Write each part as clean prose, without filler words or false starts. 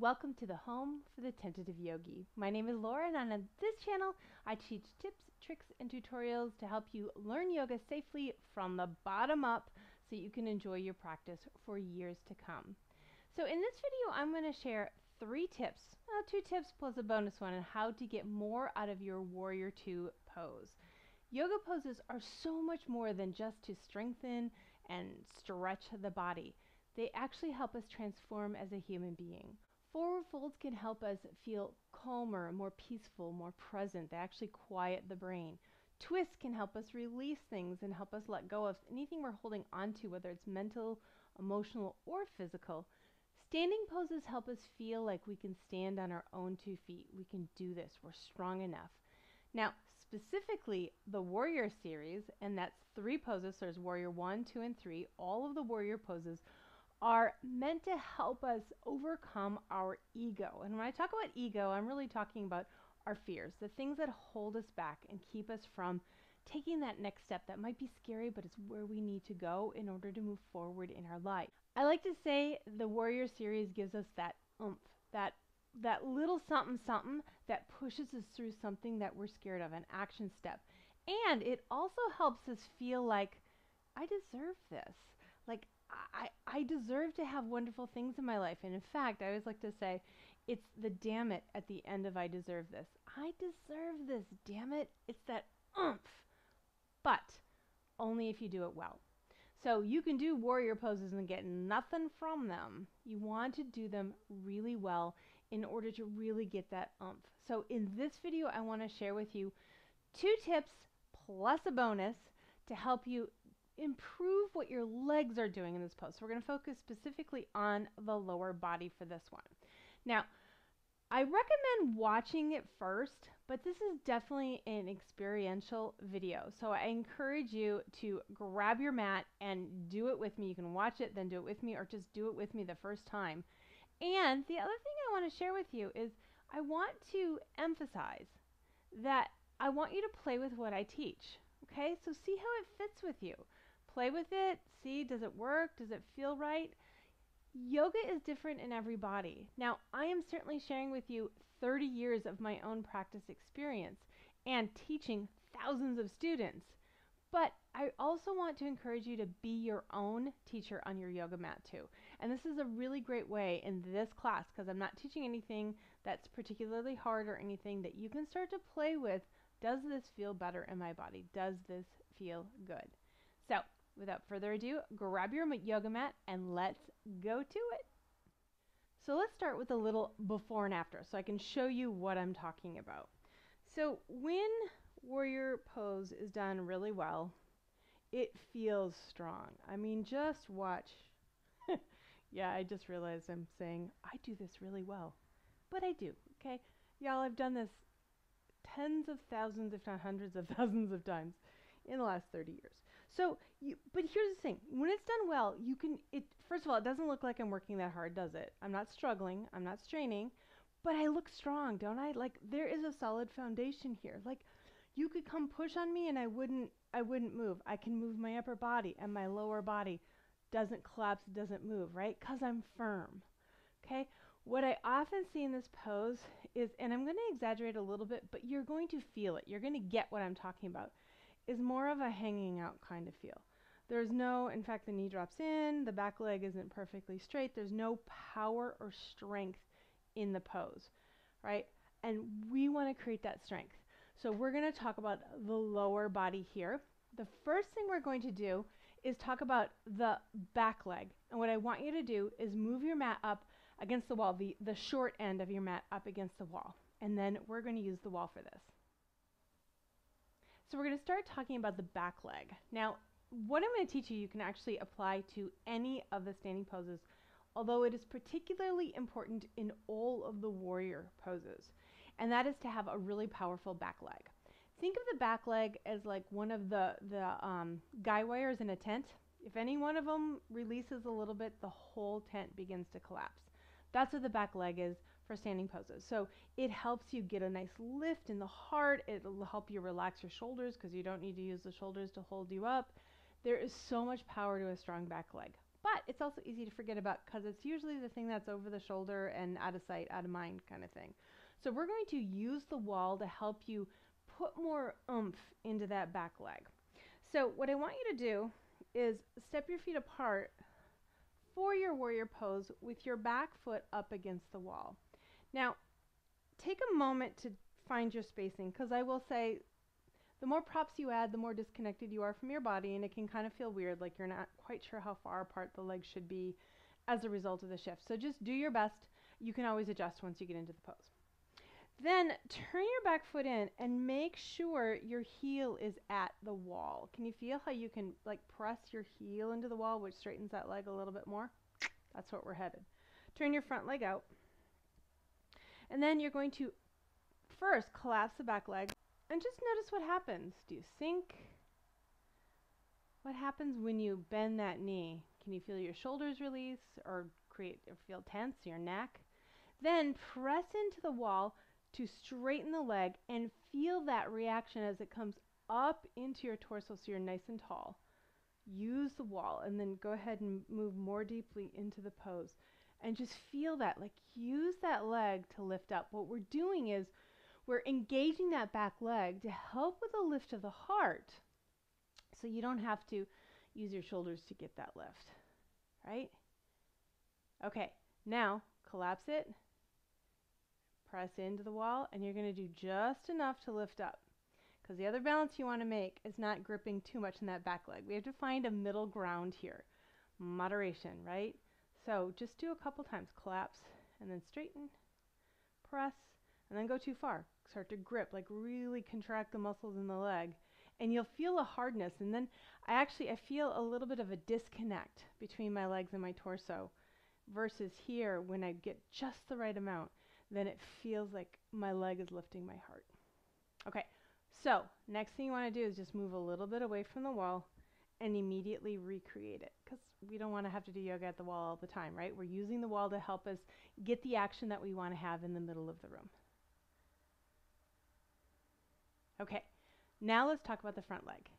Welcome to the home for the Tentative Yogi. My name is Laura, and on this channel I teach tips, tricks, and tutorials to help you learn yoga safely from the bottom up so you can enjoy your practice for years to come. So in this video I'm going to share 3 tips, 2 tips plus a bonus one, on how to get more out of your Warrior 2 pose. Yoga poses are so much more than just to strengthen and stretch the body. They actually help us transform as a human being. Forward folds can help us feel calmer, more peaceful, more present. They actually quiet the brain. Twists can help us release things and help us let go of anything we're holding onto, whether it's mental, emotional, or physical. Standing poses help us feel like we can stand on our own 2 feet. We can do this. We're strong enough. Now, specifically the Warrior series, and that's 3 poses. So there's Warrior 1, 2, and 3. All of the Warrior poses are meant to help us overcome our ego. And when I talk about ego, I'm really talking about our fears, the things that hold us back and keep us from taking that next step that might be scary, but it's where we need to go in order to move forward in our life. I like to say the Warrior series gives us that oomph, that little something that pushes us through something that we're scared of, an action step. And it also helps us feel like, I deserve this. Like, I deserve to have wonderful things in my life. And in fact, I always like to say, it's the damn it at the end of I deserve this. I deserve this, damn it. It's that oomph. But only if you do it well. So you can do warrior poses and get nothing from them. You want to do them really well in order to really get that oomph. So in this video, I want to share with you 2 tips plus a bonus to help you improve what your legs are doing in this pose. So we're going to focus specifically on the lower body for this one. Now, I recommend watching it first, but this is definitely an experiential video. So I encourage you to grab your mat and do it with me. You can watch it, then do it with me, or just do it with me the first time. And the other thing I want to share with you is I want to emphasize that I want you to play with what I teach. Okay, so see how it fits with you. Play with it, see, does it work? Does it feel right? Yoga is different in every body. Now, I am certainly sharing with you 30 years of my own practice experience and teaching thousands of students. But I also want to encourage you to be your own teacher on your yoga mat too. And this is a really great way in this class, because I'm not teaching anything that's particularly hard or anything, that you can start to play with. Does this feel better in my body? Does this feel good? So, without further ado, grab your yoga mat and let's go to it. So let's start with a little before and after so I can show you what I'm talking about. So when warrior pose is done really well, it feels strong. I mean, just watch. Yeah, I just realized I'm saying I do this really well, but I do, okay? Y'all, I've done this tens of thousands, if not hundreds of thousands of times in the last 30 years. So, but here's the thing. When it's done well, you can, first of all, it doesn't look like I'm working that hard, does it? I'm not struggling. I'm not straining. But I look strong, don't I? Like, there is a solid foundation here. Like, you could come push on me and I wouldn't move. I can move my upper body, and my lower body doesn't collapse, doesn't move, right? Because I'm firm. Okay? What I often see in this pose is, and I'm going to exaggerate a little bit, but you're going to feel it. You're going to get what I'm talking about, is more of a hanging out kind of feel. There's no, in fact, the knee drops in, the back leg isn't perfectly straight. There's no power or strength in the pose, right? And we want to create that strength. So we're going to talk about the lower body here. The first thing we're going to do is talk about the back leg. And what I want you to do is move your mat up against the wall, the short end of your mat up against the wall. And then we're going to use the wall for this. So we're going to start talking about the back leg. Now, what I'm going to teach you, you can actually apply to any of the standing poses, although it is particularly important in all of the warrior poses. And that is to have a really powerful back leg. Think of the back leg as like one of the guy wires in a tent. If any one of them releases a little bit, the whole tent begins to collapse. That's what the back leg is for standing poses. So it helps you get a nice lift in the heart. It'll help you relax your shoulders because you don't need to use the shoulders to hold you up. There is so much power to a strong back leg. But it's also easy to forget about because it's usually the thing that's over the shoulder and out of sight, out of mind kind of thing. So we're going to use the wall to help you put more oomph into that back leg. So what I want you to do is step your feet apart for your warrior pose with your back foot up against the wall. Now, take a moment to find your spacing, because I will say the more props you add, the more disconnected you are from your body, and it can kind of feel weird, like you're not quite sure how far apart the legs should be as a result of the shift. So just do your best. You can always adjust once you get into the pose. Then turn your back foot in and make sure your heel is at the wall. Can you feel how you can like press your heel into the wall, which straightens that leg a little bit more? That's what we're headed. Turn your front leg out. And then you're going to first collapse the back leg and just notice what happens. Do you sink? What happens when you bend that knee? Can you feel your shoulders release or feel tense, your neck? Then press into the wall to straighten the leg and feel that reaction as it comes up into your torso so you're nice and tall. Use the wall and then go ahead and move more deeply into the pose and just feel that, like use that leg to lift up. What we're doing is we're engaging that back leg to help with the lift of the heart so you don't have to use your shoulders to get that lift, right? Okay, now collapse it. Press into the wall, and you're going to do just enough to lift up. Because the other balance you want to make is not gripping too much in that back leg. We have to find a middle ground here. Moderation, right? So just do a couple times. Collapse, and then straighten, press, and then go too far. Start to grip, like really contract the muscles in the leg. And you'll feel a hardness. And then I feel a little bit of a disconnect between my legs and my torso versus here when I get just the right amount. Then it feels like my leg is lifting my heart. Okay, so next thing you want to do is just move a little bit away from the wall and immediately recreate it, because we don't want to have to do yoga at the wall all the time, right? We're using the wall to help us get the action that we want to have in the middle of the room. Okay, now let's talk about the front leg.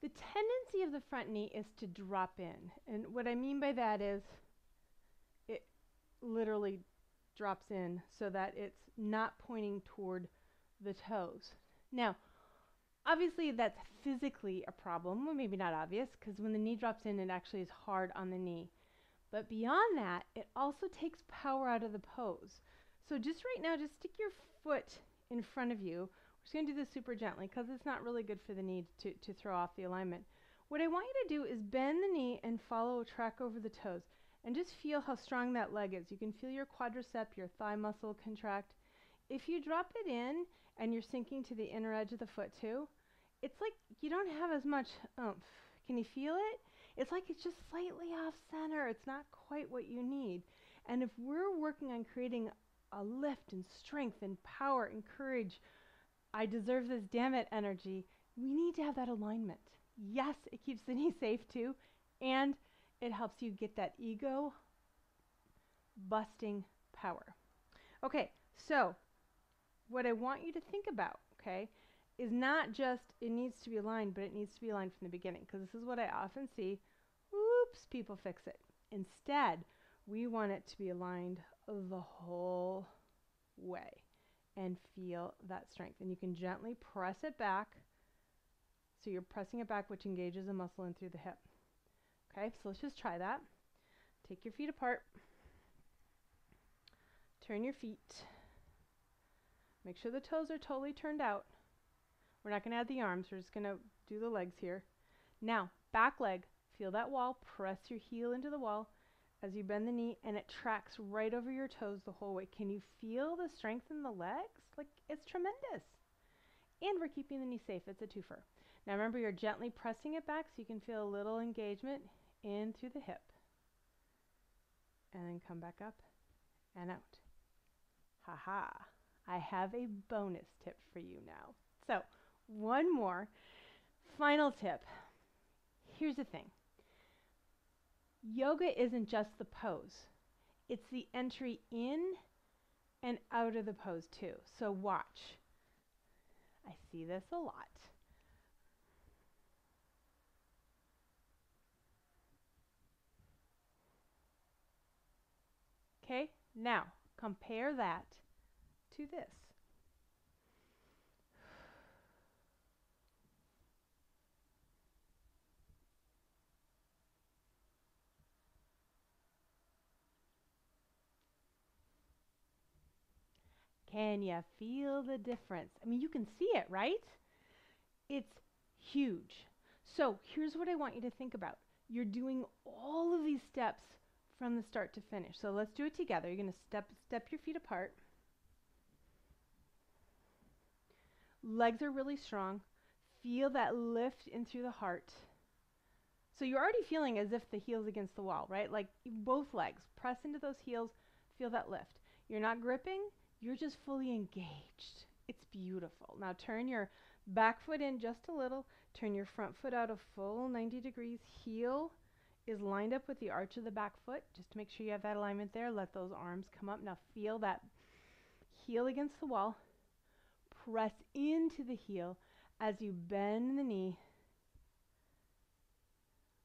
The tendency of the front knee is to drop in, and what I mean by that is it literally drops in so that it's not pointing toward the toes. Now, obviously that's physically a problem. Well, maybe not obvious, because when the knee drops in, it actually is hard on the knee. But beyond that, it also takes power out of the pose. So just right now, just stick your foot in front of you. We're just going to do this super gently because it's not really good for the knee to throw off the alignment. What I want you to do is bend the knee and follow a track over the toes. And just feel how strong that leg is. You can feel your quadricep, your thigh muscle contract. If you drop it in and you're sinking to the inner edge of the foot too, it's like you don't have as much oomph. Can you feel it? It's like it's just slightly off center. It's not quite what you need. And if we're working on creating a lift and strength and power and courage, I deserve this damn it energy, we need to have that alignment. Yes, it keeps the knee safe too, and it helps you get that ego busting power. Okay, so what I want you to think about, okay, is not just it needs to be aligned, but it needs to be aligned from the beginning, because this is what I often see. Oops, people fix it. Instead, we want it to be aligned the whole way and feel that strength. And you can gently press it back. So you're pressing it back, which engages a muscle in through the hip. Okay, so let's just try that. Take your feet apart. Turn your feet. Make sure the toes are totally turned out. We're not going to add the arms. We're just going to do the legs here. Now, back leg. Feel that wall. Press your heel into the wall as you bend the knee, and it tracks right over your toes the whole way. Can you feel the strength in the legs? Like, it's tremendous. And we're keeping the knee safe. It's a twofer. Now remember, you're gently pressing it back so you can feel a little engagement in through the hip. And then come back up and out. Ha-ha. I have a bonus tip for you now. So, one more final tip. Here's the thing. Yoga isn't just the pose. It's the entry in and out of the pose too. So watch. I see this a lot. Okay, now compare that to this. Can you feel the difference? I mean, you can see it, right? It's huge. So here's what I want you to think about. You're doing all of these steps from the start to finish. So let's do it together. You're going to step your feet apart. Legs are really strong. Feel that lift in through the heart. So you're already feeling as if the heel's against the wall, right? Like both legs. Press into those heels. Feel that lift. You're not gripping. You're just fully engaged. It's beautiful. Now turn your back foot in just a little. Turn your front foot out a full 90 degrees. Heel is lined up with the arch of the back foot. Just to make sure you have that alignment there. Let those arms come up. Now feel that heel against the wall. Press into the heel as you bend the knee,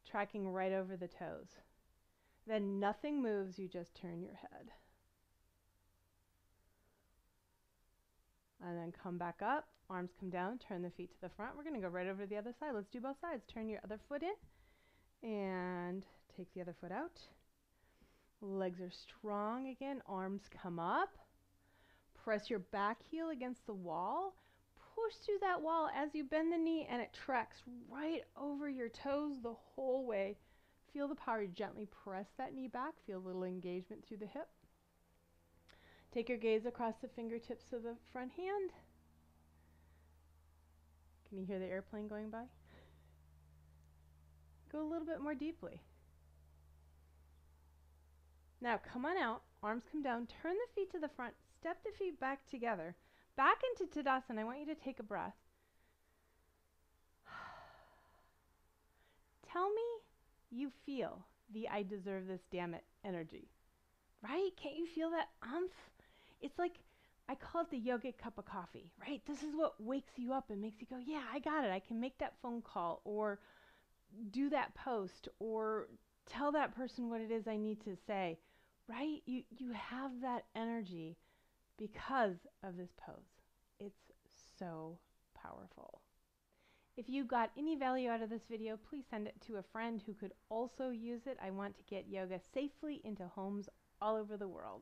tracking right over the toes. Then nothing moves, you just turn your head. And then come back up, arms come down, turn the feet to the front. We're going to go right over to the other side. Let's do both sides. Turn your other foot in and take the other foot out. Legs are strong again, arms come up. Press your back heel against the wall. Push through that wall as you bend the knee and it tracks right over your toes the whole way. Feel the power. Gently press that knee back. Feel a little engagement through the hip. Take your gaze across the fingertips of the front hand. Can you hear the airplane going by? Go a little bit more deeply. Now come on out, arms come down, turn the feet to the front, step the feet back together. Back into Tadasana. I want you to take a breath. Tell me you feel the I deserve this, damn it energy. Right? Can't you feel that umph? It's like, I call it the yogic cup of coffee, right? This is what wakes you up and makes you go, yeah, I got it. I can make that phone call or do that post or tell that person what it is I need to say, right? You have that energy because of this pose. It's so powerful. If you got any value out of this video, please send it to a friend who could also use it. I want to get yoga safely into homes all over the world.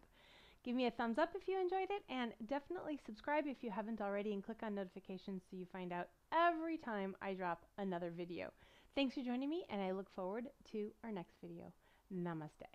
Give me a thumbs up if you enjoyed it, and definitely subscribe if you haven't already, and click on notifications so you find out every time I drop another video. Thanks for joining me, and I look forward to our next video. Namaste.